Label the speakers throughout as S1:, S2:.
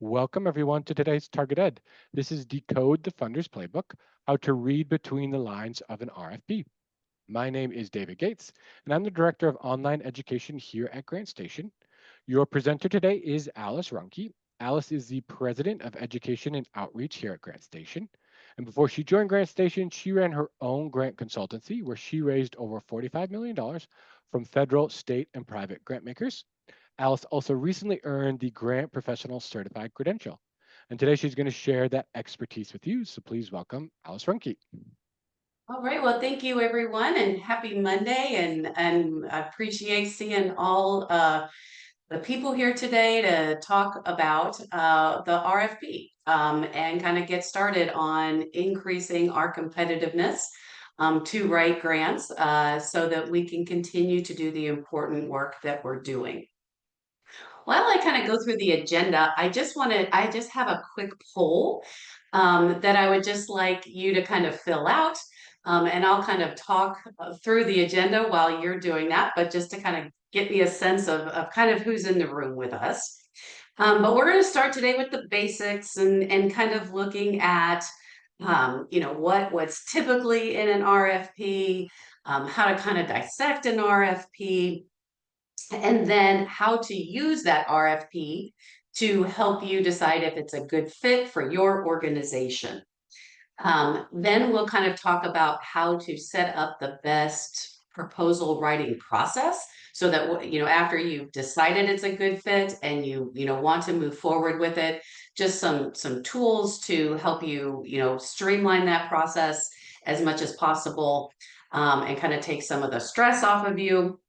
S1: Welcome everyone to today's Target Ed. This is Decode the Funder's Playbook, how to read between the lines of an RFP. My name is David Gates, and I'm the Director of Online Education here at Grant Station. Your presenter today is Alice Runke. Alice is the President of Education and Outreach here at Grant Station. And before she joined Grant Station, she ran her own grant consultancy where she raised over $45 million from federal, state, and private grant makers. Alice also recently earned the Grant Professional Certified credential. And today she's going to share that expertise with you. So please welcome Alice Runke.
S2: All right. Well, thank you, everyone, and happy Monday. And I appreciate seeing all the people here today to talk about the RFP and kind of get started on increasing our competitiveness to write grants so that we can continue to do the important work that we're doing. While I kind of go through the agenda, I just have a quick poll that I would just like you to kind of fill out. And I'll kind of talk through the agenda while you're doing that, but just to kind of get me a sense of kind of who's in the room with us. But we're going to start today with the basics and kind of looking at, what's typically in an RFP, how to kind of dissect an RFP, and then how to use that RFP to help you decide if it's a good fit for your organization. Then we'll kind of talk about how to set up the best proposal writing process so that after you've decided it's a good fit and you want to move forward with it, just some tools to help you streamline that process as much as possible, and kind of take some of the stress off of you.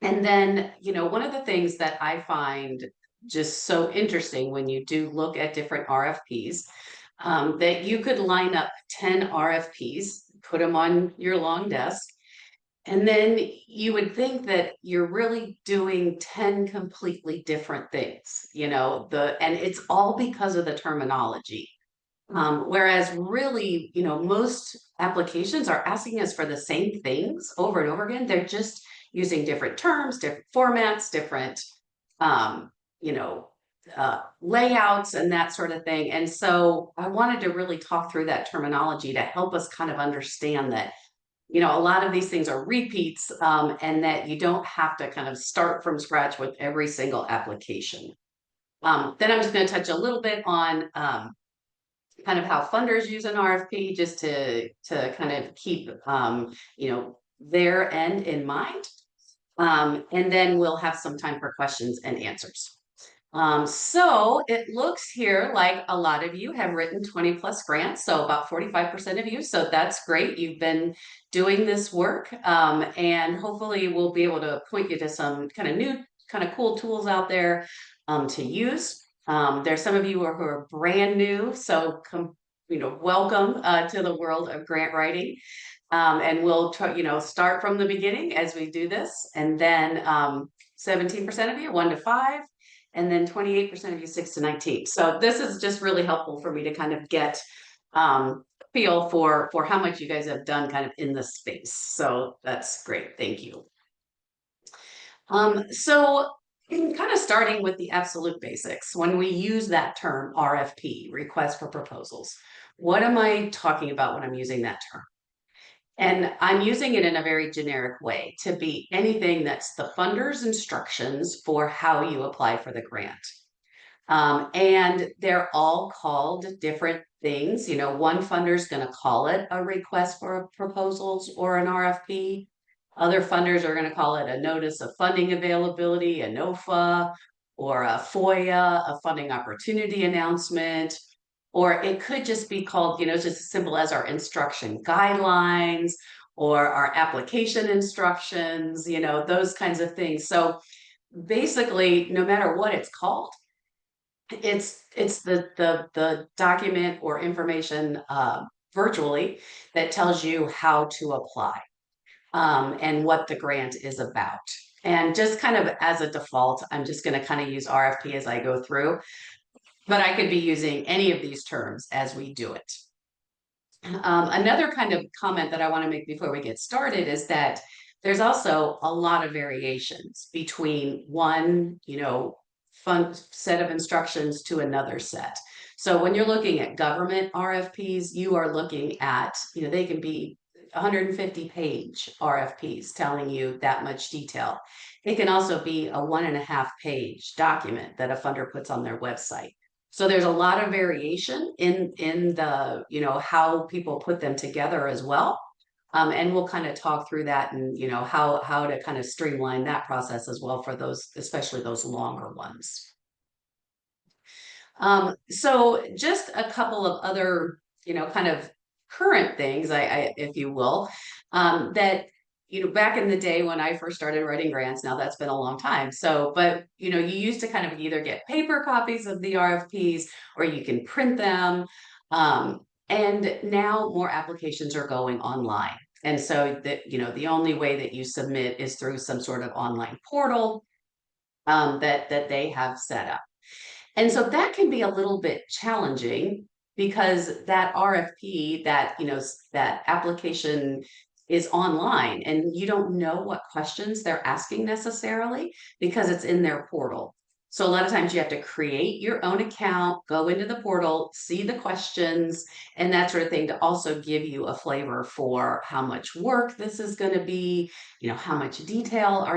S2: And then, one of the things that I find just so interesting when you do look at different RFPs, that you could line up 10 RFPs, put them on your long desk, and then you would think that you're really doing 10 completely different things, and it's all because of the terminology. Whereas really, most applications are asking us for the same things over and over again. They're just using different terms, different formats, different, um, you know, layouts and that sort of thing. And so I wanted to really talk through that terminology to help us kind of understand that, a lot of these things are repeats, and that you don't have to kind of start from scratch with every single application. Then I'm just going to touch a little bit on kind of how funders use an RFP just to kind of keep their end in mind. And then we'll have some time for questions and answers. So it looks here like a lot of you have written 20 plus grants, so about 45% of you. So that's great. You've been doing this work, and hopefully we'll be able to point you to some kind of new, kind of cool tools out there to use. There's some of you who are brand new, so welcome to the world of grant writing. And we'll try, start from the beginning as we do this, and then 17% of you 1 to 5, and then 28% of you 6 to 19. So this is just really helpful for me to kind of get feel for how much you guys have done kind of in this space. So that's great. Thank you. So kind of starting with the absolute basics, when we use that term RFP, request for proposals, what am I talking about when I'm using that term? And I'm using it in a very generic way to be anything that's the funder's instructions for how you apply for the grant. And they're all called different things. One funder is going to call it a request for proposals or an RFP. Other funders are going to call it a notice of funding availability, a NOFA, or a FOIA, a funding opportunity announcement. Or it could just be called, just as simple as our instruction guidelines or our application instructions, those kinds of things. So basically, no matter what it's called, it's the document or information virtually that tells you how to apply, and what the grant is about. And just kind of as a default, I'm just going to kind of use RFP as I go through, but I could be using any of these terms as we do it. Another kind of comment that I want to make before we get started is that there's also a lot of variations between one, set of instructions to another set. So when you're looking at government RFPs, you are looking at, they can be 150-page RFPs telling you that much detail. It can also be a 1.5-page document that a funder puts on their website. So there's a lot of variation in the, how people put them together as well. And we'll kind of talk through that and, how to kind of streamline that process as well for those, especially those longer ones. So just a couple of other, kind of current things, if you will, that, back in the day when I first started writing grants, now that's been a long time. So, but, you used to kind of either get paper copies of the RFPs or you can print them. And now more applications are going online. And so the only way that you submit is through some sort of online portal that they have set up. And so that can be a little bit challenging because that RFP, that application is online and you don't know what questions they're asking necessarily because it's in their portal. So a lot of times you have to create your own account, go into the portal, see the questions and that sort of thing to also give you a flavor for how much work this is going to be, how much detail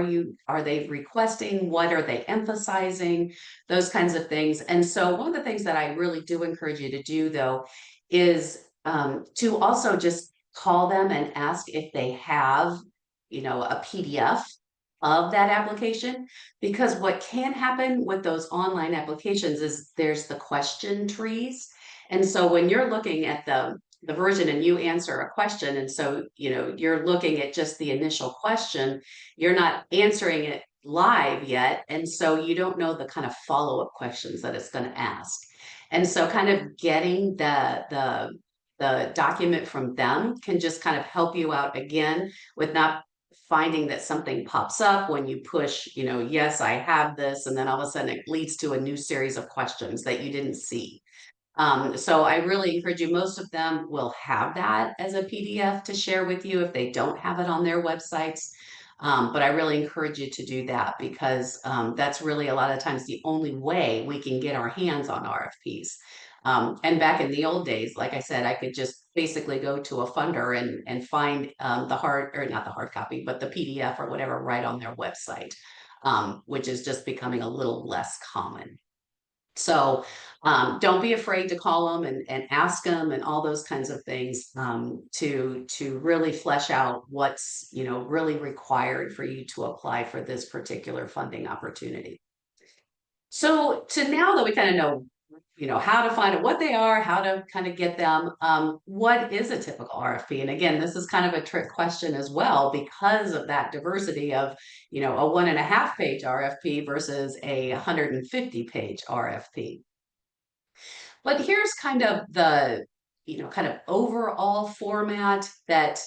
S2: are they requesting, what are they emphasizing, those kinds of things. And so one of the things that I really do encourage you to do though is to also just call them and ask if they have, a PDF of that application, because what can happen with those online applications is there's the question trees. And so when you're looking at the version and you answer a question, and so, you're looking at just the initial question, you're not answering it live yet. And so you don't know the kind of follow-up questions that it's going to ask. And so kind of getting the document from them can just kind of help you out again with not finding that something pops up when you push, yes, I have this, and then all of a sudden it leads to a new series of questions that you didn't see. So I really encourage you, most of them will have that as a PDF to share with you if they don't have it on their websites. But I really encourage you to do that because that's really a lot of times the only way we can get our hands on RFPs. And back in the old days, like I said, I could just basically go to a funder and find the hard, or not the hard copy, but the PDF or whatever right on their website, which is just becoming a little less common. So don't be afraid to call them and ask them and all those kinds of things to really flesh out what's really required for you to apply for this particular funding opportunity. So to now that we kind of know how to find out what they are, how to kind of get them, what is a typical RFP? And again, this is kind of a trick question as well because of that diversity of a 1.5-page RFP versus a 150-page RFP. But here's kind of the kind of overall format that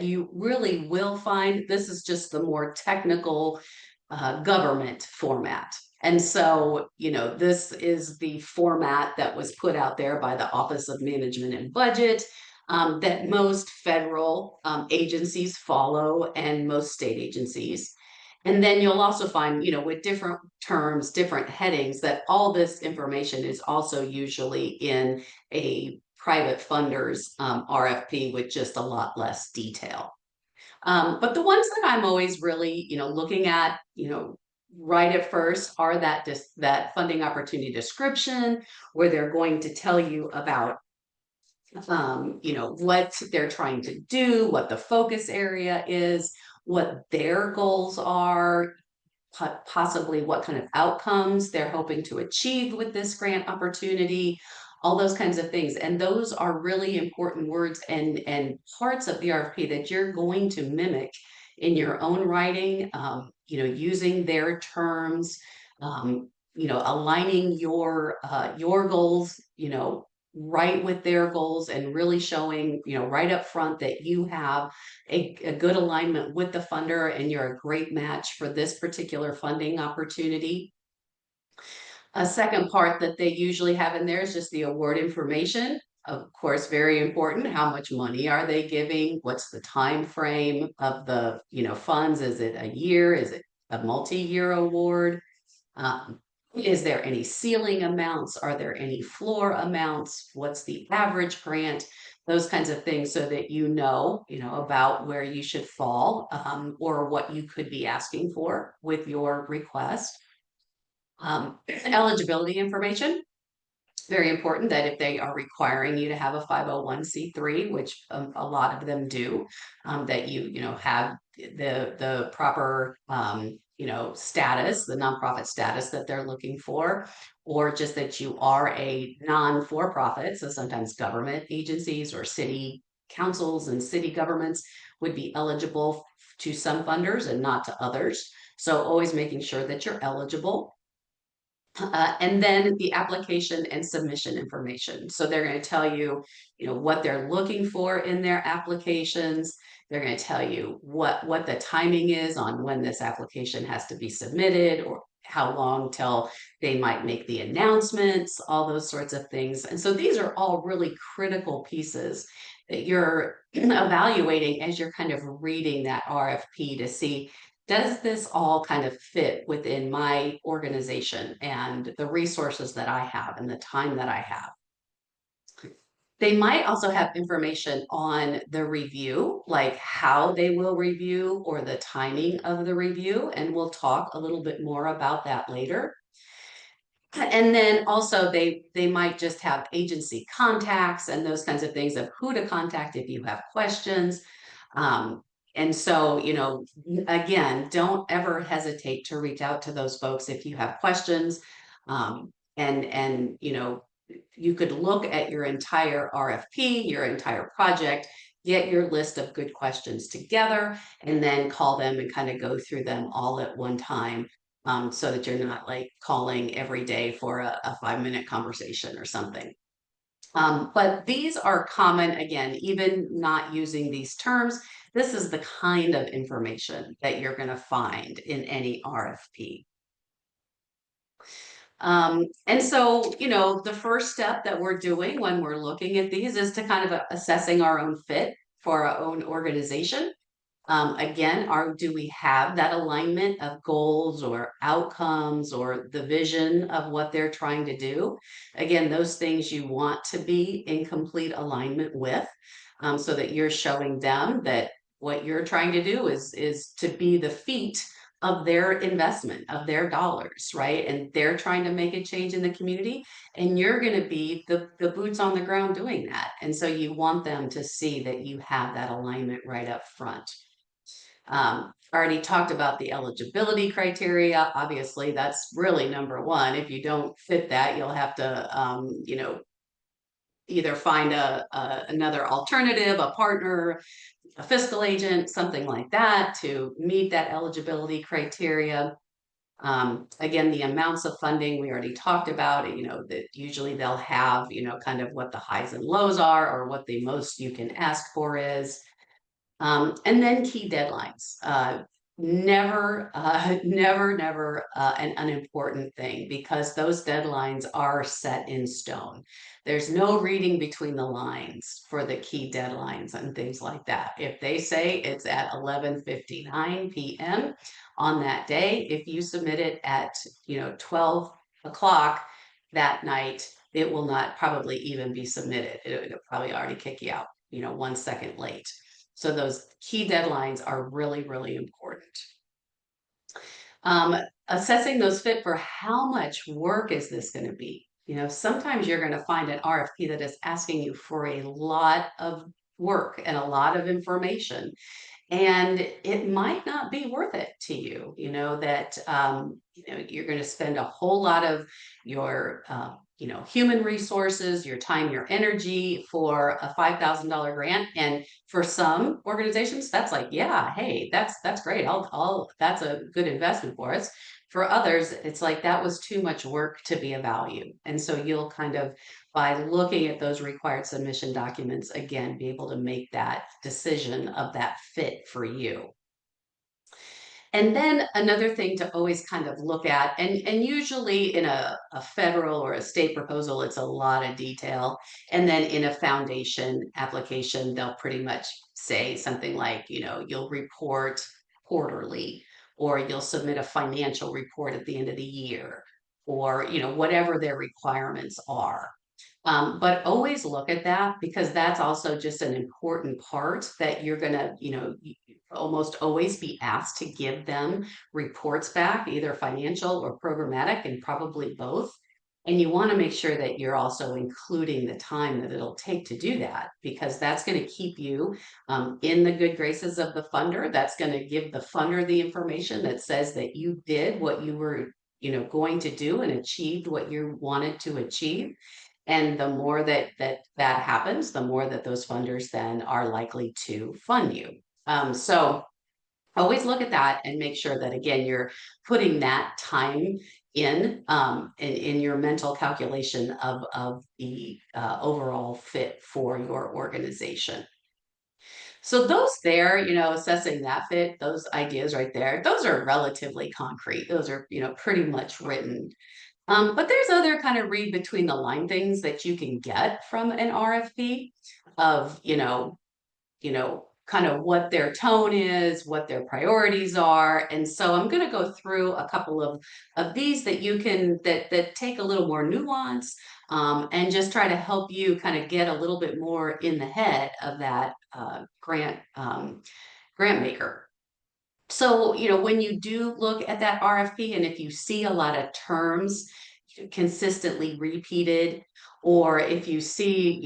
S2: you really will find. This is just the more technical government format. And so, this is the format that was put out there by the Office of Management and Budget that most federal agencies follow and most state agencies. And then you'll also find, with different terms, different headings, that all this information is also usually in a private funder's RFP with just a lot less detail. But the ones that I'm always really, looking at, right at first are that funding opportunity description, where they're going to tell you about, what they're trying to do, what the focus area is, what their goals are, possibly what kind of outcomes they're hoping to achieve with this grant opportunity, all those kinds of things. And those are really important words and parts of the RFP that you're going to mimic in your own writing, using their terms, aligning your goals, right with their goals and really showing, right up front that you have a good alignment with the funder and you're a great match for this particular funding opportunity. A second part that they usually have in there is just the award information. Of course, very important. How much money are they giving? What's the time frame of the funds? Is it a year? Is it a multi-year award? Is there any ceiling amounts? Are there any floor amounts? What's the average grant? Those kinds of things so that about where you should fall, or what you could be asking for with your request. Eligibility information, very important that if they are requiring you to have a 501(c)(3), which a lot of them do, that have the proper status, the nonprofit status that they're looking for, or just that you are a non-for-profit. So sometimes government agencies or city councils and city governments would be eligible to some funders and not to others. So always making sure that you're eligible. And then the application and submission information. So they're going to tell you, what they're looking for in their applications. They're going to tell you what the timing is on when this application has to be submitted, or how long till they might make the announcements, all those sorts of things. And so these are all really critical pieces that you're evaluating as you're kind of reading that RFP to see, does this all kind of fit within my organization and the resources that I have and the time that I have? They might also have information on the review, like how they will review or the timing of the review, and we'll talk a little bit more about that later. And then also they might just have agency contacts and those kinds of things of who to contact if you have questions. And so, again, don't ever hesitate to reach out to those folks if you have questions. And you could look at your entire RFP, your entire project, get your list of good questions together, and then call them and kind of go through them all at one time, so that you're not like calling every day for a 5-minute conversation or something. But these are common, again, even not using these terms, this is the kind of information that you're going to find in any RFP. And so, the first step that we're doing when we're looking at these is to kind of assessing our own fit for our own organization. Again, do we have that alignment of goals or outcomes or the vision of what they're trying to do? Again, those things you want to be in complete alignment with, so that you're showing them that what you're trying to do is to be the feet of their investment, of their dollars, right? And they're trying to make a change in the community, and you're going to be the boots on the ground doing that. And so you want them to see that you have that alignment right up front. Already talked about the eligibility criteria. Obviously, that's really number one. If you don't fit that, you'll have to, either find another alternative, a partner, a fiscal agent, something like that to meet that eligibility criteria. Again, the amounts of funding we already talked about, that usually they'll have, kind of what the highs and lows are, or what the most you can ask for is. And then key deadlines. Never, never an unimportant thing, because those deadlines are set in stone. There's no reading between the lines for the key deadlines and things like that. If they say it's at 11:59 p.m. on that day, if you submit it at 12 o'clock that night, it will not probably even be submitted. It'll probably already kick you out 1 second late. So those key deadlines are really, really important. Assessing those fit for how much work is this going to be? Sometimes you're going to find an RFP that is asking you for a lot of work and a lot of information, and it might not be worth it to you. That you're going to spend a whole lot of your human resources, your time, your energy for a $5,000 grant. And for some organizations, that's like, yeah, hey, that's great. That's a good investment for us. For others, it's like that was too much work to be of value. And so you'll kind of, by looking at those required submission documents, again, be able to make that decision of that fit for you. And then another thing to always kind of look at, and usually in a federal or a state proposal, it's a lot of detail. And then in a foundation application, they'll pretty much say something like, you'll report quarterly, or you'll submit a financial report at the end of the year. or, whatever their requirements are. But always look at that, because that's also just an important part that you're gonna, almost always be asked to give them reports back, either financial or programmatic, and probably both. And you want to make sure that you're also including the time that it'll take to do that, because that's going to keep you in the good graces of the funder. That's going to give the funder the information that says that you did what you were, going to do, and achieved what you wanted to achieve. And the more that happens, the more that those funders then are likely to fund you. So always look at that and make sure that, again, you're putting that time in your mental calculation of the overall fit for your organization. So those there, assessing that fit, those ideas right there, those are relatively concrete. Those are, pretty much written. But there's other kind of read between the line things that you can get from an RFP of, kind of what their tone is, what their priorities are. And so I'm going to go through a couple of these that you can, that take a little more nuance, and just try to help you kind of get a little bit more in the head of that grant maker. So, when you do look at that RFP, and if you see a lot of terms consistently repeated, or if you see,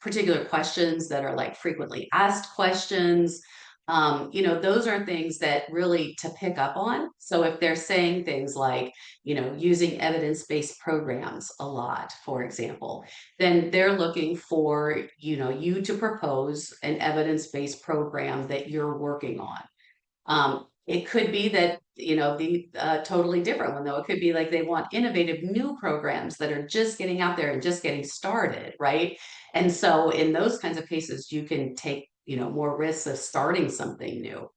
S2: particular questions that are like frequently asked questions, those are things that really to pick up on. So if they're saying things like, using evidence-based programs a lot, for example, then they're looking for, you to propose an evidence-based program that you're working on. It could be that, the totally different one, though. It could be like they want innovative new programs that are just getting out there and just getting started, right? And so in those kinds of cases, you can take, more risks of starting something new.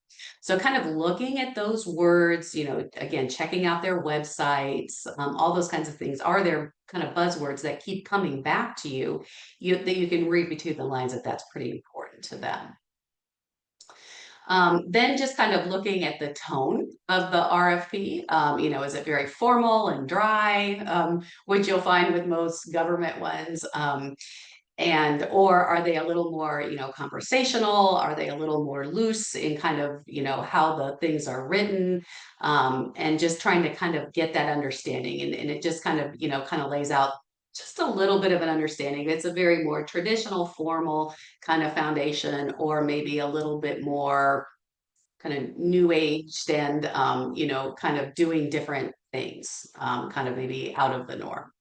S2: So kind of looking at those words, again, checking out their websites, all those kinds of things. Are there kind of buzzwords that keep coming back to you, that you can read between the lines, that that's pretty important to them. Then just kind of looking at the tone of the RFP, is it very formal and dry, which you'll find with most government ones, or are they a little more, conversational? Are they a little more loose in kind of, how the things are written, and just trying to kind of get that understanding, and it just kind of, kind of lays out just a little bit of an understanding. It's a very more traditional, formal kind of foundation, or maybe a little bit more kind of new aged, and, kind of doing different things, kind of maybe out of the norm.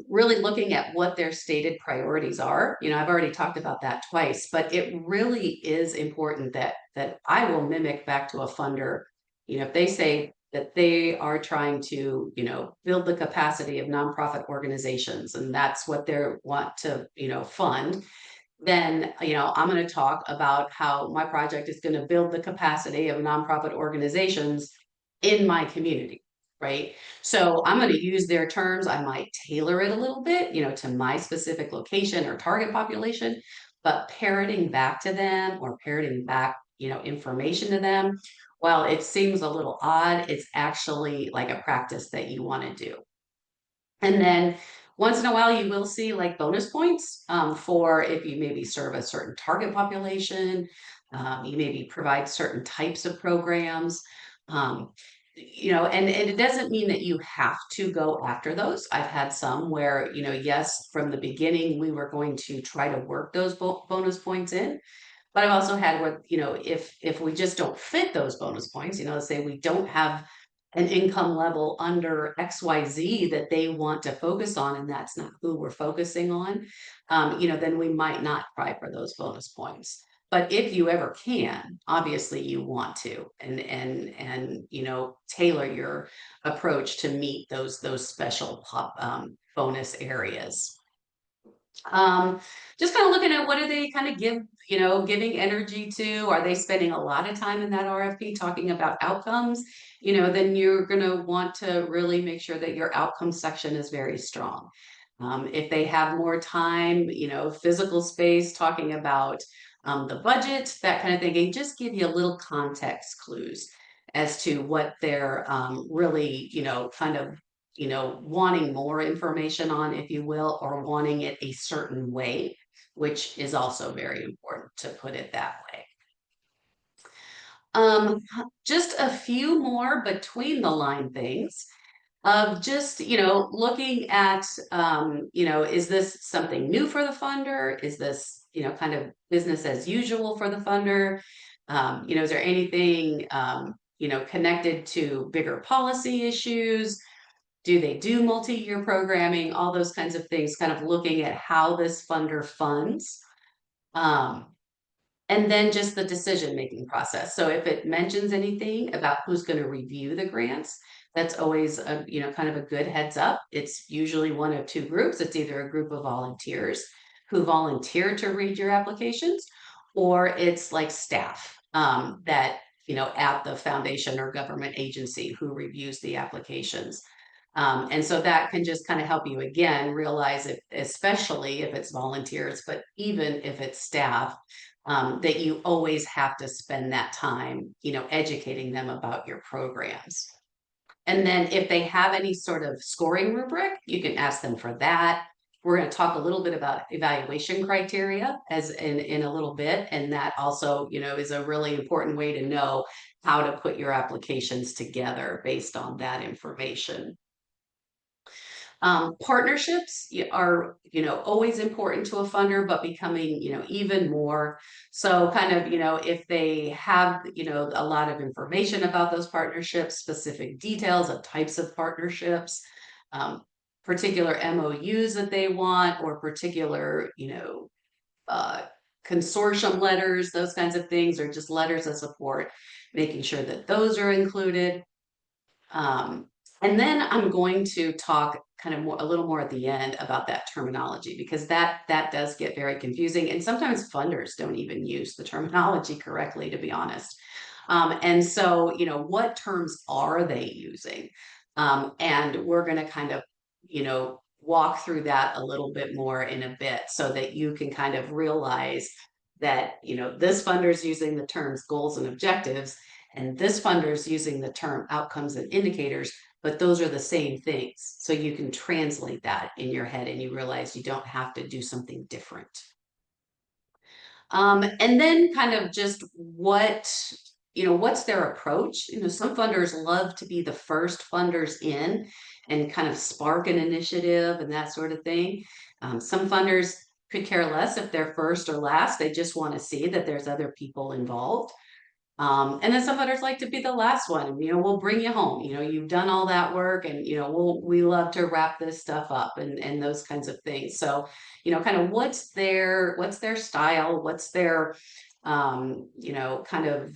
S2: Really looking at what their stated priorities are. I've already talked about that twice, but it really is important that I will mimic back to a funder. If they say that they are trying to, build the capacity of nonprofit organizations, and that's what they want to, fund, then, I'm going to talk about how my project is going to build the capacity of nonprofit organizations in my community, right? So I'm going to use their terms. I might tailor it a little bit, to my specific location or target population, but parroting back to them, or parroting back, information to them, while it seems a little odd, it's actually like a practice that you want to do. And then once in a while, you will see like bonus points, for if you maybe serve a certain target population, you maybe provide certain types of programs. Um, and it doesn't mean that you have to go after those. I've had some where, yes, from the beginning, we were going to try to work those bonus points in. But I've also had where, if we just don't fit those bonus points, let's say we don't have an income level under XYZ that they want to focus on, and that's not who we're focusing on, then we might not try for those bonus points. But if you ever can, obviously you want to, and tailor your approach to meet those special bonus areas. Just kind of looking at what do they kind of giving energy to. Are they spending a lot of time in that RFP talking about outcomes? Then you're going to want to really make sure that your outcome section is very strong. If they have more time, physical space, talking about the budget, that kind of thing, and just give you a little context clues. as to what they're really, kind of, wanting more information on, if you will, or wanting it a certain way, which is also very important to put it that way. Um, just a few more between the line things of just, looking at, is this something new for the funder? Is this, kind of business as usual for the funder? Is there anything, connected to bigger policy issues? Do they do multi-year programming? All those kinds of things, kind of looking at how this funder funds. Um, and then just the decision-making process. So if it mentions anything about who's going to review the grants, that's always a, kind of a good heads up. It's usually one of two groups. It's either a group of volunteers who volunteer to read your applications, or it's like staff that, at the foundation or government agency who reviews the applications. And so that can just kind of help you again realize if, especially if it's volunteers, but even if it's staff, that you always have to spend that time, educating them about your programs. And then if they have any sort of scoring rubric, you can ask them for that. We're going to talk a little bit about evaluation criteria as in a little bit. And that also, is a really important way to know how to put your applications together based on that information. Partnerships are, always important to a funder, but becoming, even more. So kind of, if they have, a lot of information about those partnerships, specific details of types of partnerships, particular MOUs that they want, or particular, consortium letters, those kinds of things, or just letters of support, making sure that those are included. And then I'm going to talk kind of a little more at the end about that terminology, because that does get very confusing, and sometimes funders don't even use the terminology correctly, to be honest. And so, what terms are they using? And we're going to kind of, walk through that a little bit more in a bit, so that you can kind of realize that, this funder is using the terms goals and objectives, and this funder is using the term outcomes and indicators, but those are the same things. So you can translate that in your head and you realize you don't have to do something different. And then kind of just what's their approach? Some funders love to be the first funders in and kind of spark an initiative and that sort of thing. Some funders could care less if they're first or last. They just want to see that there's other people involved. And then some others like to be the last one. We'll bring you home. You've done all that work, and we love to wrap this stuff up and those kinds of things. So, kind of what's their style, what's their kind of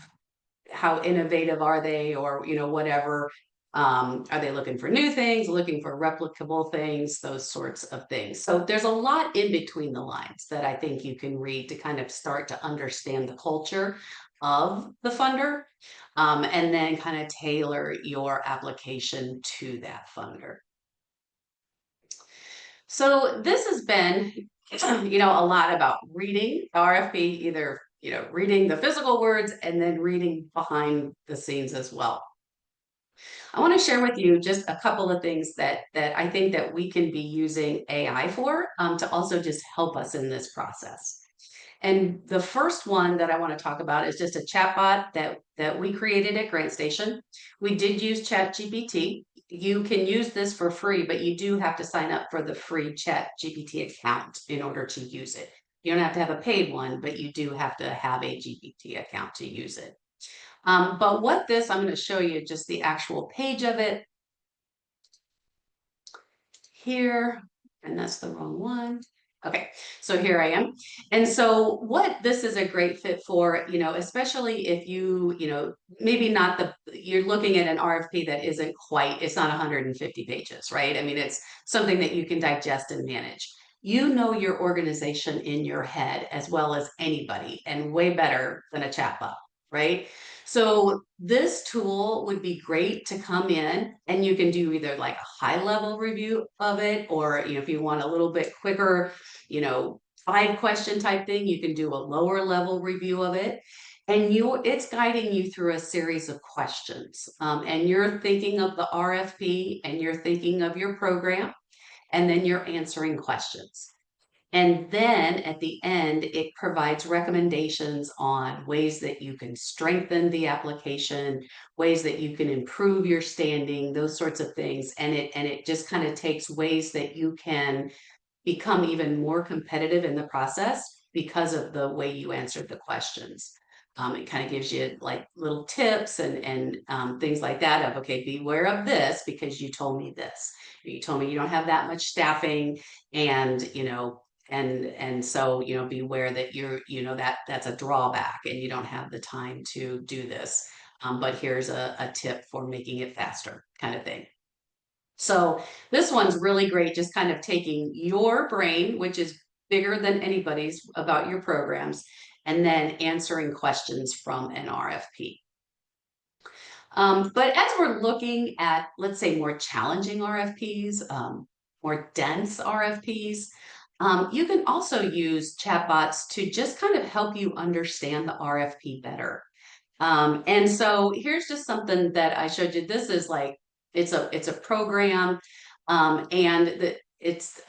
S2: how innovative are they, or whatever. Are they looking for new things, looking for replicable things, those sorts of things. So there's a lot in between the lines that I think you can read to kind of start to understand the culture of the funder, and then kind of tailor your application to that funder. So this has been, a lot about reading RFP, either, reading the physical words and then reading behind the scenes as well. I want to share with you just a couple of things that I think that we can be using AI for, to also just help us in this process. And the first one that I want to talk about is just a chatbot that we created at GrantStation. We did use ChatGPT. You can use this for free, but you do have to sign up for the free ChatGPT account in order to use it. You don't have to have a paid one, but you do have to have a GPT account to use it. But what this, I'm going to show you just the actual page of it here, and that's the wrong one. Okay, so here I am. And so what this is a great fit for, especially if maybe not you're looking at an RFP that isn't quite, it's not 150 pages, right? I mean, it's something that you can digest and manage. You know your organization in your head as well as anybody, and way better than a chatbot, right? So this tool would be great to come in, and you can do either like a high level review of it, or if you want a little bit quicker, 5-question type thing. You can do a lower level review of it. And it's guiding you through a series of questions. And you're thinking of the RFP and you're thinking of your program, and then you're answering questions. And then at the end, it provides recommendations on ways that you can strengthen the application, ways that you can improve your standing, those sorts of things. And it just kind of takes ways that you can become even more competitive in the process because of the way you answered the questions. It kind of gives you like little tips and things like that of, okay, beware of this because you told me this. You told me you don't have that much staffing, and so beware that that's a drawback and you don't have the time to do this. But here's a tip for making it faster, kind of thing. So this one's really great, just kind of taking your brain, which is bigger than anybody's about your programs, and then answering questions from an RFP. But as we're looking at, let's say, more challenging RFPs, more dense RFPs, you can also use chatbots to just kind of help you understand the RFP better. And so here's just something that I showed you. This is like, it's a program, and it's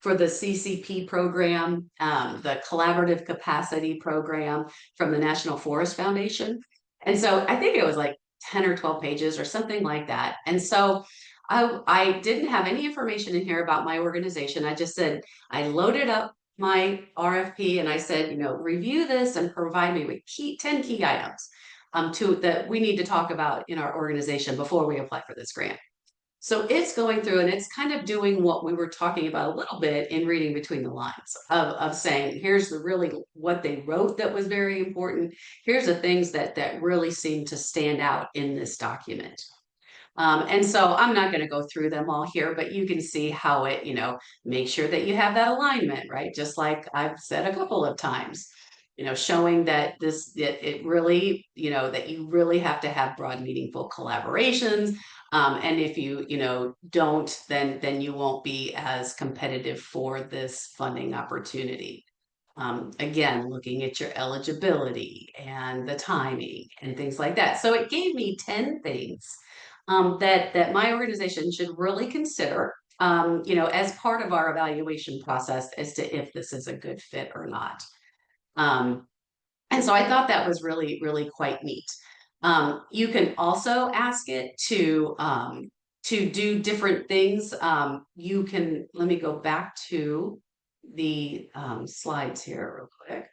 S2: for the CCP program, the Collaborative Capacity Program from the National Forest Foundation. And so I think it was like 10 or 12 pages or something like that. And so I didn't have any information in here about my organization. I just said, I loaded up my RFP and I said, review this and provide me with 10 key items that we need to talk about in our organization before we apply for this grant. So it's going through and it's kind of doing what we were talking about a little bit in reading between the lines of saying, here's really what they wrote that was very important. Here's the things that really seem to stand out in this document. And so I'm not going to go through them all here, but you can see how it, make sure that you have that alignment, right? Just like I've said a couple of times, showing that it really, that you really have to have broad, meaningful collaborations. And if you, don't, then you won't be as competitive for this funding opportunity. Again, looking at your eligibility and the timing and things like that. So it gave me 10 things that my organization should really consider, as part of our evaluation process as to if this is a good fit or not. And so I thought that was really, really quite neat. You can also ask it to do different things. Let me go back to the slides here real quick.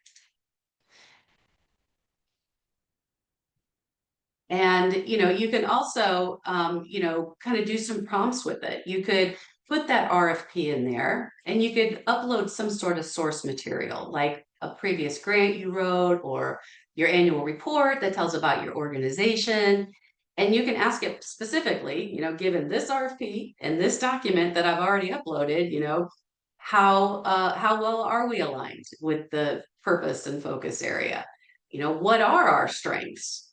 S2: And, you can also, kind of do some prompts with it. You could put that RFP in there and you could upload some sort of source material, like a previous grant you wrote or your annual report that tells about your organization. And you can ask it specifically, given this RFP and this document that I've already uploaded, how well are we aligned with the purpose and focus area? What are our strengths?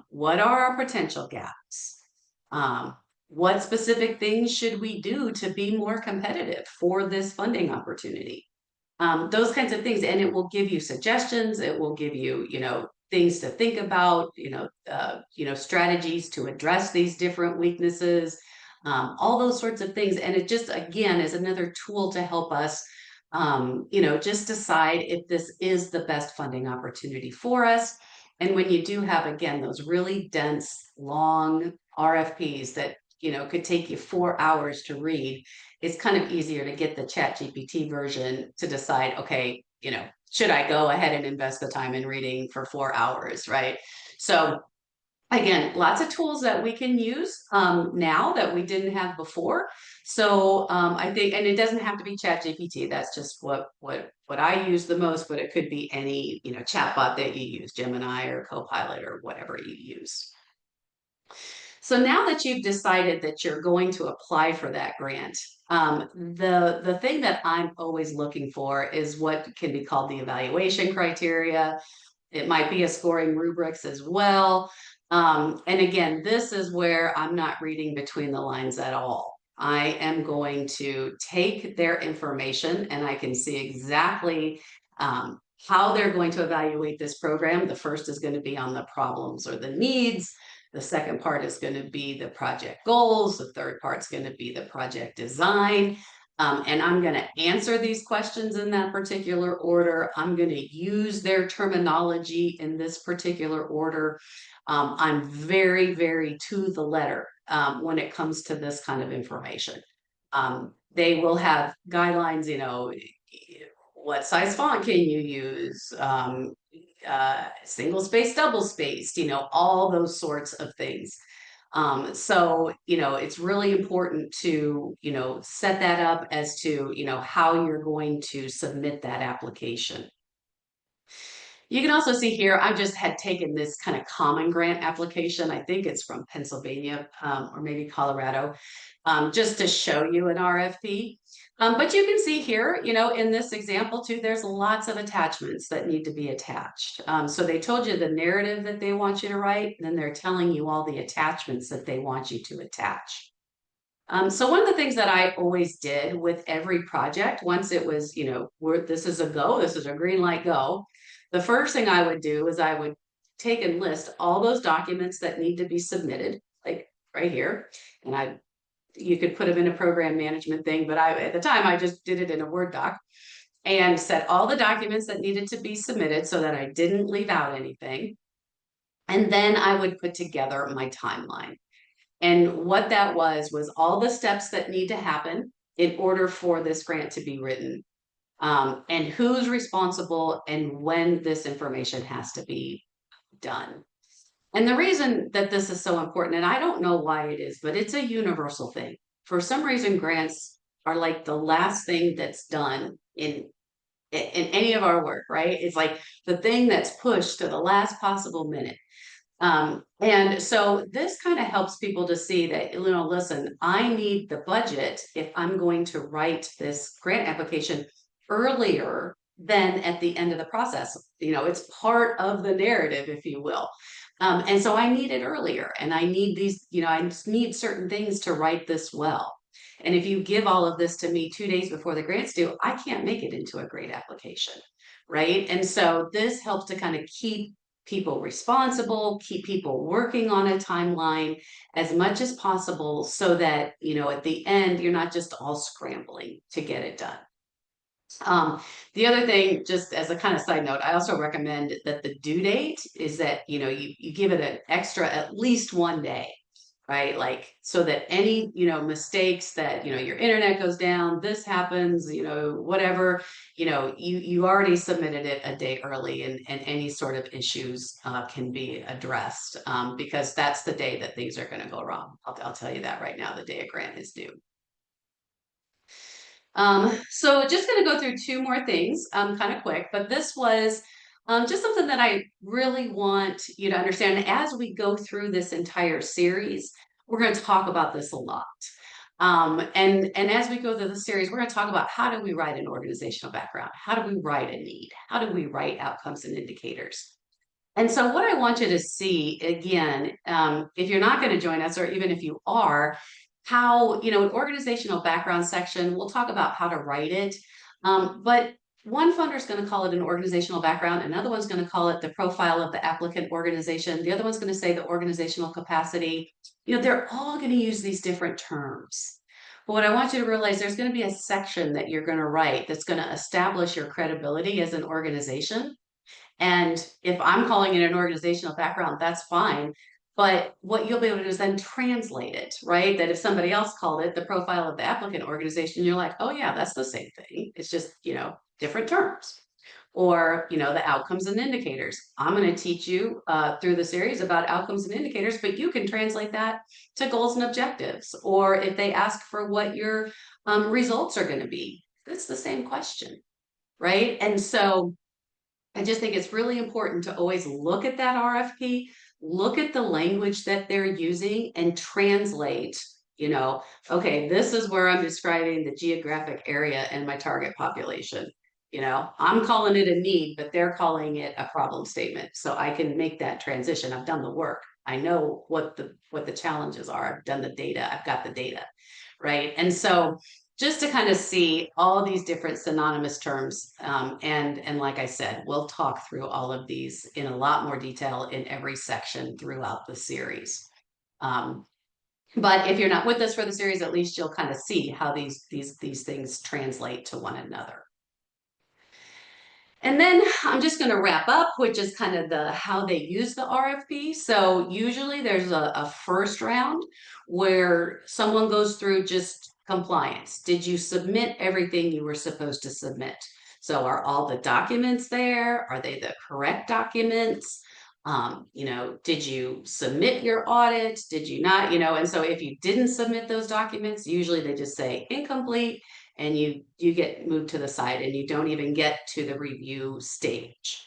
S2: What are our potential gaps? What specific things should we do to be more competitive for this funding opportunity? Those kinds of things. And it will give you suggestions. It will give you, things to think about, strategies to address these different weaknesses, all those sorts of things. And it just, again, is another tool to help us, just decide if this is the best funding opportunity for us. And when you do have, again, those really dense, long RFPs that, could take you 4 hours to read, it's kind of easier to get the ChatGPT version to decide, okay, should I go ahead and invest the time in reading for 4 hours, right? So again, lots of tools that we can use now that we didn't have before. So I think, and it doesn't have to be ChatGPT. That's just what I use the most, but it could be any chatbot that you use, Gemini or Copilot or whatever you use. So now that you've decided that you're going to apply for that grant, the thing that I'm always looking for is what can be called the evaluation criteria. It might be a scoring rubrics as well. And again, this is where I'm not reading between the lines at all. I am going to take their information and I can see exactly how they're going to evaluate this program. The first is going to be on the problems or the needs. The second part is going to be the project goals. The third part is going to be the project design. And I'm going to answer these questions in that particular order. I'm going to use their terminology in this particular order. I'm very, very to the letter when it comes to this kind of information. They will have guidelines, what size font can you use? Single space, double spaced, all those sorts of things. So, it's really important to, set that up as to, how you're going to submit that application. You can also see here, I just had taken this kind of common grant application. I think it's from Pennsylvania or maybe Colorado, just to show you an RFP. But you can see here, in this example too, there's lots of attachments that need to be attached. So they told you the narrative that they want you to write, and then they're telling you all the attachments that they want you to attach. So one of the things that I always did with every project, once it was, this is a go, this is a green light go, the first thing I would do is I would take and list all those documents that need to be submitted, like right here. And you could put them in a program management thing, but at the time I just did it in a Word doc and set all the documents that needed to be submitted so that I didn't leave out anything. And then I would put together my timeline. And what that was all the steps that need to happen in order for this grant to be written, and who's responsible and when this information has to be done. And the reason that this is so important, and I don't know why it is, but it's a universal thing. For some reason, grants are like the last thing that's done in any of our work, right? It's like the thing that's pushed to the last possible minute. And so this kind of helps people to see that, listen, I need the budget if I'm going to write this grant application earlier than at the end of the process. It's part of the narrative, if you will. And so I need it earlier, and I need these, I just need certain things to write this well. And if you give all of this to me 2 days before the grant's due, I can't make it into a great application, right? And so this helps to kind of keep people responsible, keep people working on a timeline as much as possible so that, at the end, you're not just all scrambling to get it done. The other thing, just as a kind of side note, I also recommend that the due date is that, you give it an extra at least 1 day, right? Like, so that any, mistakes that, your internet goes down, this happens, whatever, you already submitted it a day early, and any sort of issues can be addressed, because that's the day that things are going to go wrong. I'll tell you that right now, the day a grant is due. So just going to go through two more things, kind of quick, but this was just something that I really want you to understand. As we go through this entire series, we're going to talk about this a lot. And as we go through the series, we're going to talk about how do we write an organizational background? How do we write a need? How do we write outcomes and indicators? And so what I want you to see, again, if you're not going to join us, or even if you are, how, an organizational background section, we'll talk about how to write it. But one funder is going to call it an organizational background. Another one's going to call it the profile of the applicant organization. The other one's going to say the organizational capacity. They're all going to use these different terms. But what I want you to realize, there's going to be a section that you're going to write that's going to establish your credibility as an organization. And if I'm calling it an organizational background, that's fine. But what you'll be able to do is then translate it, right? That if somebody else called it the profile of the applicant organization, you're like, oh yeah, that's the same thing. It's just, different terms. Or, the outcomes and indicators. I'm going to teach you through the series about outcomes and indicators, but you can translate that to goals and objectives. Or if they ask for what your results are going to be, it's the same question, right? And so I just think it's really important to always look at that RFP, look at the language that they're using, and translate, okay, this is where I'm describing the geographic area and my target population. I'm calling it a need, but they're calling it a problem statement. So I can make that transition. I've done the work. I know what the challenges are. I've done the data. I've got the data. right? And so just to kind of see all these different synonymous terms, and like I said, we'll talk through all of these in a lot more detail in every section throughout the series. But if you're not with us for the series, at least you'll kind of see how these things translate to one another. And then I'm just going to wrap up with just kind of the how they use the RFP. So usually there's a first round where someone goes through just compliance. Did you submit everything you were supposed to submit? So are all the documents there? Are they the correct documents? Did you submit your audit? Did you not? And so if you didn't submit those documents, usually they just say incomplete, and you get moved to the side and you don't even get to the review stage.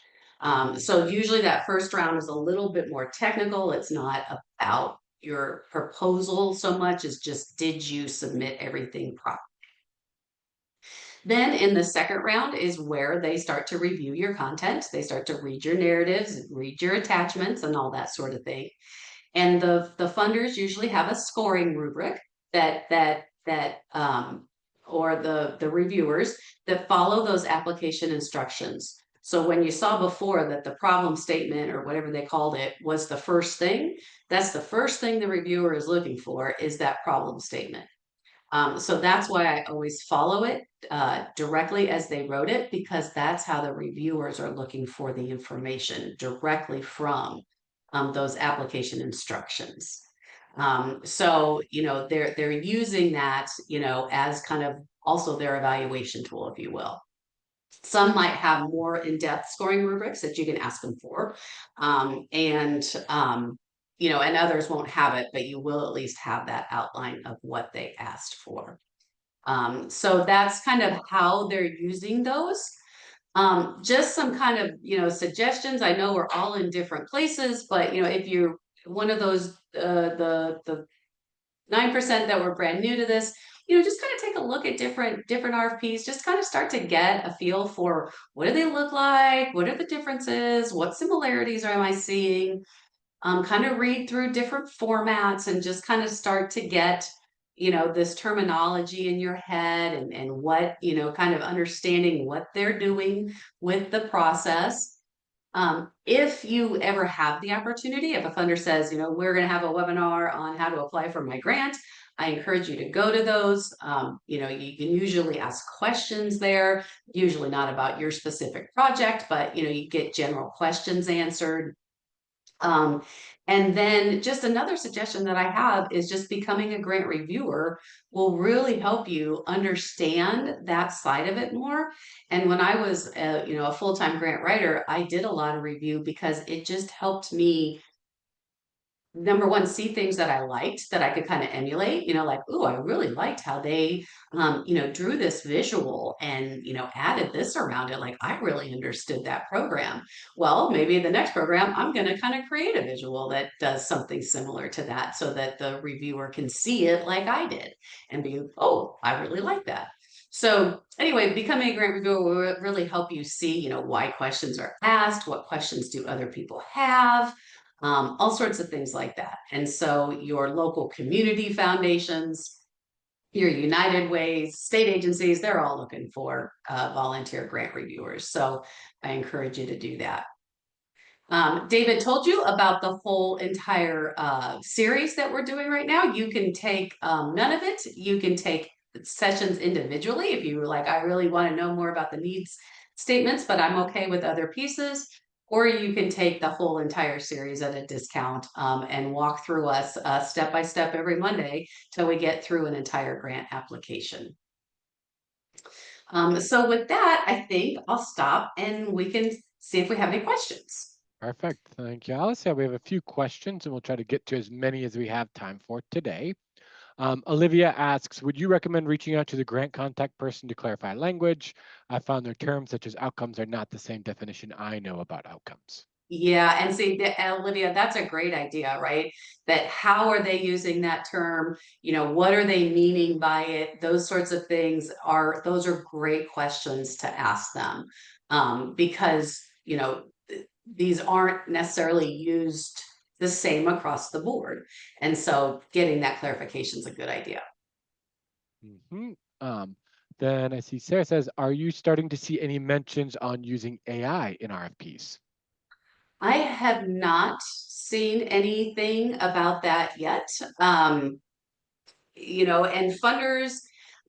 S2: So usually that first round is a little bit more technical. It's not about your proposal so much as just did you submit everything properly. Then in the second round is where they start to review your content. They start to read your narratives, read your attachments, and all that sort of thing. And the funders usually have a scoring rubric or the reviewers that follow those application instructions. So when you saw before that the problem statement or whatever they called it was the first thing, that's the first thing the reviewer is looking for, is that problem statement. So that's why I always follow it directly as they wrote it, because that's how the reviewers are looking for the information directly from those application instructions. So they're using that as kind of also their evaluation tool, if you will. Some might have more in-depth scoring rubrics that you can ask them for, and others won't have it, but you will at least have that outline of what they asked for. So that's kind of how they're using those. Just some kind of suggestions. I know we're all in different places, but if you're one of those the 9% that were brand new to this, just kind of take a look at different RFPs, just kind of start to get a feel for what do they look like, what are the differences, what similarities am I seeing, kind of read through different formats and just kind of start to get this terminology in your head, and what kind of understanding what they're doing with the process. If you ever have the opportunity, if a funder says, we're going to have a webinar on how to apply for my grant, I encourage you to go to those. You can usually ask questions there, usually not about your specific project, but you get general questions answered. And then just another suggestion that I have is just becoming a grant reviewer will really help you understand that side of it more. And when I was a full-time grant writer, I did a lot of review because it just helped me, number one, see things that I liked that I could kind of emulate, like, oh, I really liked how they, drew this visual and, added this around it. Like, I really understood that program. Well, maybe the next program, I'm going to kind of create a visual that does something similar to that so that the reviewer can see it like I did and be, oh, I really like that. So anyway, becoming a grant reviewer will really help you see, why questions are asked, what questions do other people have, all sorts of things like that. And so your local community foundations, your United Ways, state agencies, they're all looking for volunteer grant reviewers. So I encourage you to do that. David told you about the whole entire series that we're doing right now. You can take none of it. You can take sessions individually if you were like, I really want to know more about the needs statements, but I'm okay with other pieces. Or you can take the whole entire series at a discount and walk through us step by step every Monday till we get through an entire grant application. So with that, I think I'll stop and we can see if we have any questions.
S1: Perfect. Thank you, Alice. Yeah, we have a few questions and we'll try to get to as many as we have time for today. Olivia asks, would you recommend reaching out to the grant contact person to clarify language? I found their terms such as outcomes are not the same definition I know about outcomes.
S2: Yeah, and see, Olivia, that's a great idea, right? That how are they using that term? What are they meaning by it? Those sorts of things those are great questions to ask them, because these aren't necessarily used the same across the board, and so getting that clarification is a good idea.
S1: Mhm. Um, then I see Sarah says, are you starting to see any mentions on using AI in RFPs?
S2: I have not seen anything about that yet. Um, and funders,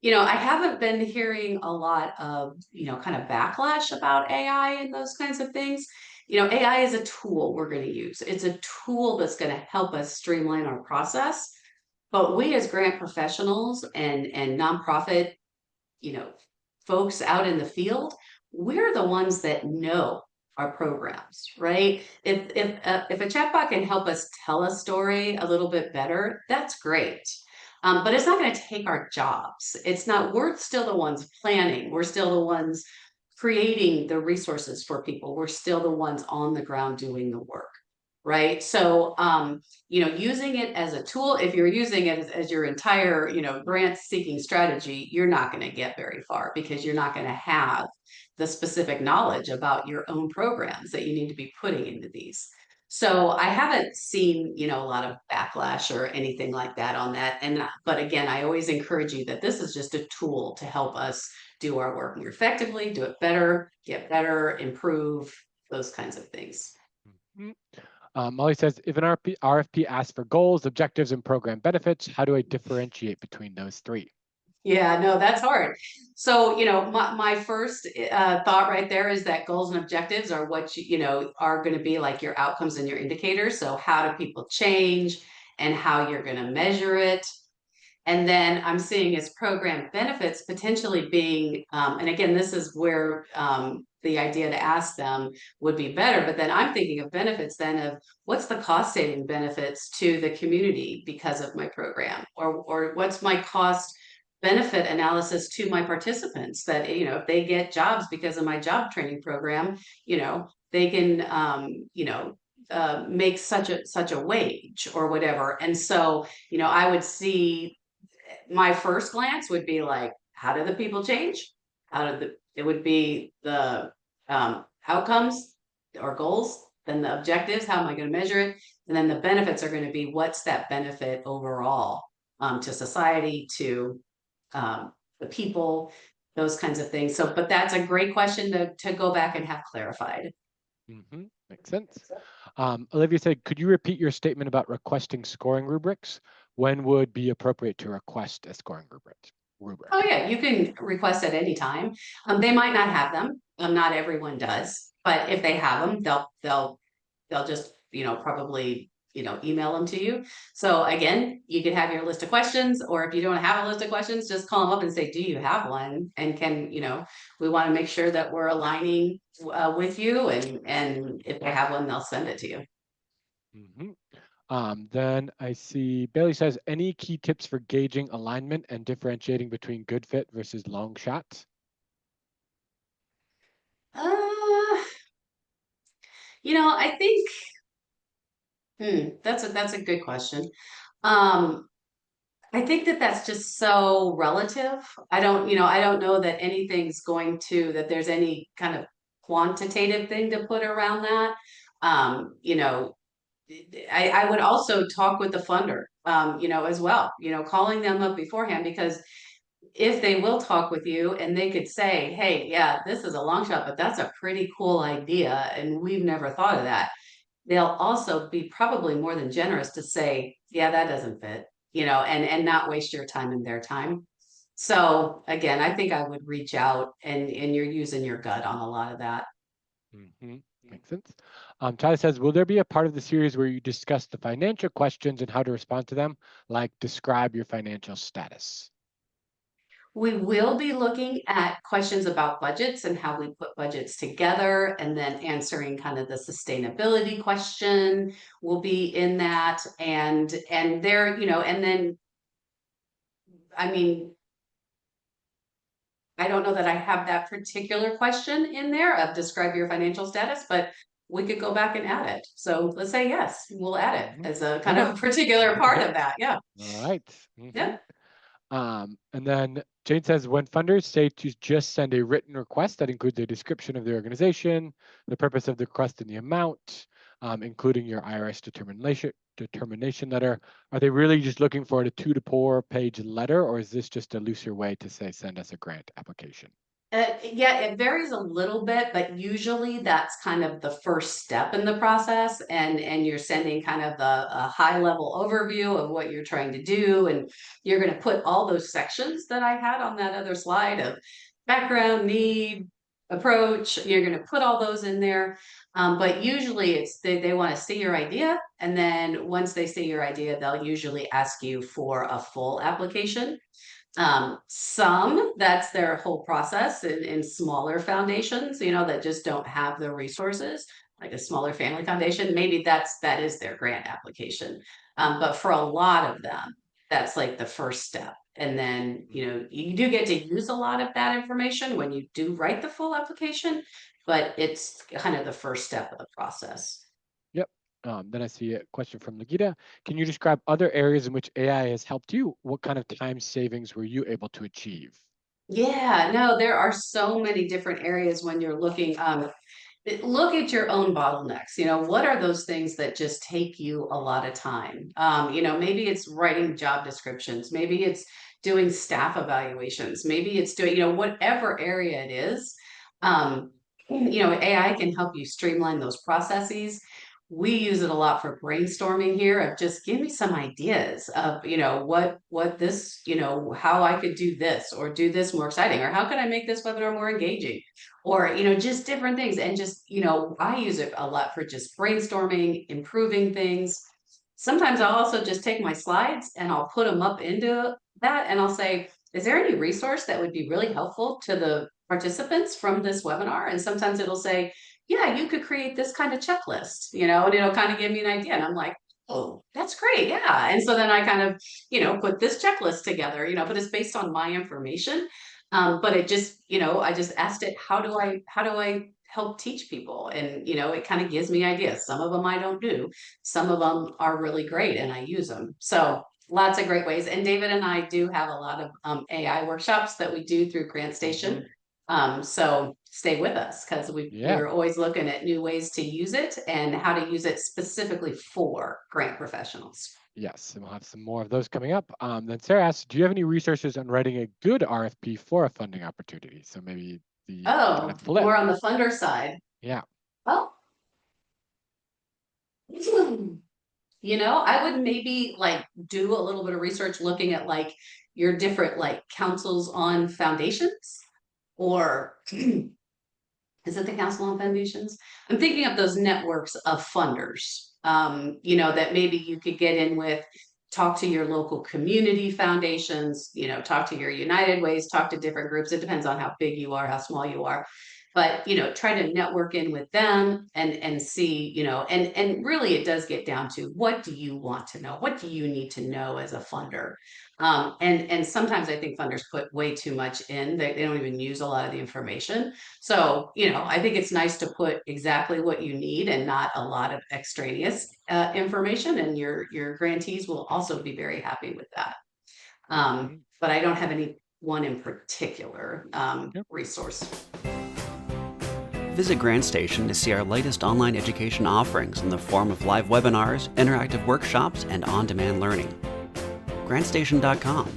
S2: I haven't been hearing a lot of, kind of backlash about AI and those kinds of things. AI is a tool we're going to use. It's a tool that's going to help us streamline our process. But we as grant professionals and nonprofit, you know, folks out in the field, we're the ones that know our programs, right? If a chatbot can help us tell a story a little bit better, that's great. But it's not going to take our jobs. It's not. We're still the ones planning. We're still the ones creating the resources for people. We're still the ones on the ground doing the work, right? So, using it as a tool, if you're using it as your entire, grant seeking strategy, you're not going to get very far because you're not going to have the specific knowledge about your own programs that you need to be putting into these. So I haven't seen, a lot of backlash or anything like that on that. But again, I always encourage you that this is just a tool to help us do our work more effectively, do it better, get better, improve, those kinds of things.
S1: Mhm. Molly says, if an RFP asks for goals, objectives, and program benefits, how do I differentiate between those three?
S2: Yeah, no, that's hard. So, my first thought right there is that goals and objectives are what are going to be like your outcomes and your indicators. So, how do people change and how you're going to measure it? And then I'm seeing as program benefits potentially being, and again, this is where the idea to ask them would be better. But then I'm thinking of benefits then of what's the cost saving benefits to the community because of my program, or what's my cost benefit analysis to my participants that if they get jobs because of my job training program, they can make such a wage or whatever. And so I would see my first glance would be like, how do the people change? It would be the outcomes or goals, then the objectives, how am I going to measure it? And then the benefits are going to be what's that benefit overall to society, to the people, those kinds of things. So, but that's a great question to go back and have clarified.
S1: Makes sense. Olivia said, could you repeat your statement about requesting scoring rubrics? When would be appropriate to request a scoring rubric?
S2: Oh yeah, you can request at any time. They might not have them. Not everyone does, but if they have them, they'll just probably email them to you. So again, you could have your list of questions, or if you don't have a list of questions, just call them up and say, "Do you have one?" And can we want to make sure that we're aligning with you, and if they have one, they'll send it to you.
S1: Mhm. Then I see Bailey says, any key tips for gauging alignment and differentiating between good fit versus long shots?
S2: Uh, I think that's a good question. Um, I think that that's just so relative. I don't know that anything's going to, that there's any kind of quantitative thing to put around that. Um, you know, I would also talk with the funder, as well, calling them up beforehand, because if they will talk with you and they could say, hey, yeah, this is a long shot, but that's a pretty cool idea. And we've never thought of that. They'll also be probably more than generous to say, yeah, that doesn't fit, and not waste your time and their time. So again, I think I would reach out, and you're using your gut on a lot of that.
S1: hmm Makes sense. Tyler says, will there be a part of the series where you discuss the financial questions and how to respond to them, like describe your financial status?
S2: We will be looking at questions about budgets and how we put budgets together, and then answering kind of the sustainability question will be in that. And there, and then, I mean, I don't know that I have that particular question in there of describe your financial status, but we could go back and add it. So let's say yes, we'll add it
S1: hmm
S2: as a kind
S1: Yeah,
S2: of particular
S1: good to
S2: part
S1: hear.
S2: of that. Yeah.
S1: All right.
S2: Yeah.
S1: And then Jane says, when funders say to just send a written request that includes a description of the organization, the purpose of the request, and the amount, including your IRS determination letter. Are they really just looking for a 2 to 4 page letter, or is this just a looser way to say send us a grant application?
S2: Yeah, it varies a little bit, but usually that's kind of the first step in the process, and you're sending kind of a high level overview of what you're trying to do, and you're going to put all those sections that I had on that other slide of background, need, approach. You're going to put all those in there, but usually it's they want to see your idea, and then once they see your idea, they'll usually ask you for a full application. Some that's their whole process in smaller foundations, that just don't have the resources, like a smaller family foundation. Maybe that is their grant application. But for a lot of them, that's like the first step. And then, you do get to use a lot of that information when you do write the full application, but it's kind of the first step of the process.
S1: Yep. Then I see a question from Lagita. Can you describe other areas in which AI has helped you? What kind of time savings were you able to achieve?
S2: Yeah, no, there are so many different areas when you're looking. Look at your own bottlenecks. What are those things that just take you a lot of time? Maybe it's writing job descriptions, maybe it's doing staff evaluations, maybe it's doing, whatever area it is. Um, AI can help you streamline those processes. We use it a lot for brainstorming here of just give me some ideas of, what this, how I could do this or do this more exciting, or how could I make this webinar more engaging? Or just different things. And just I use it a lot for just brainstorming, improving things. Sometimes I'll also just take my slides and I'll put them up into that, and I'll say, is there any resource that would be really helpful to the participants from this webinar? And sometimes it'll say, yeah, you could create this kind of checklist, and it'll kind of give me an idea, and I'm like, oh, that's great, yeah. And so then I kind of put this checklist together, but it's based on my information. But it just, I just asked it, how do I help teach people? And, it kind of gives me ideas. Some of them I don't do. Some of them are really great and I use them. So lots of great ways. And David and I do have a lot of AI workshops that we do through GrantStation. So stay with us because
S1: Yeah.
S2: we're always looking at new ways to use it and how to use it specifically for grant professionals.
S1: Yes, and we'll have some more of those coming up. Then Sarah asks, do you have any resources on writing a good RFP for a funding opportunity? So maybe the kind
S2: Oh,
S1: of flip.
S2: more on the funder side.
S1: Yeah.
S2: Oh, I would maybe like do a little bit of research looking at like your different like councils on foundations, or is it the Council on Foundations? I'm thinking of those networks of funders, that maybe you could get in with, talk to your local community foundations, talk to your United Ways, talk to different groups. It depends on how big you are, how small you are. But, try to network in with them and see, and really it does get down to what do you want to know? What do you need to know as a funder? And sometimes I think funders put way too much in. They don't even use a lot of the information. So, I think it's nice to put exactly what you need and not a lot of extraneous information. And your grantees will also be very happy with that.
S1: Mhm.
S2: But I don't have any one in particular
S1: Yep.
S2: resource.
S3: Visit GrantStation to see our latest online education offerings in the form of live webinars, interactive workshops, and on-demand learning. GrantStation.com.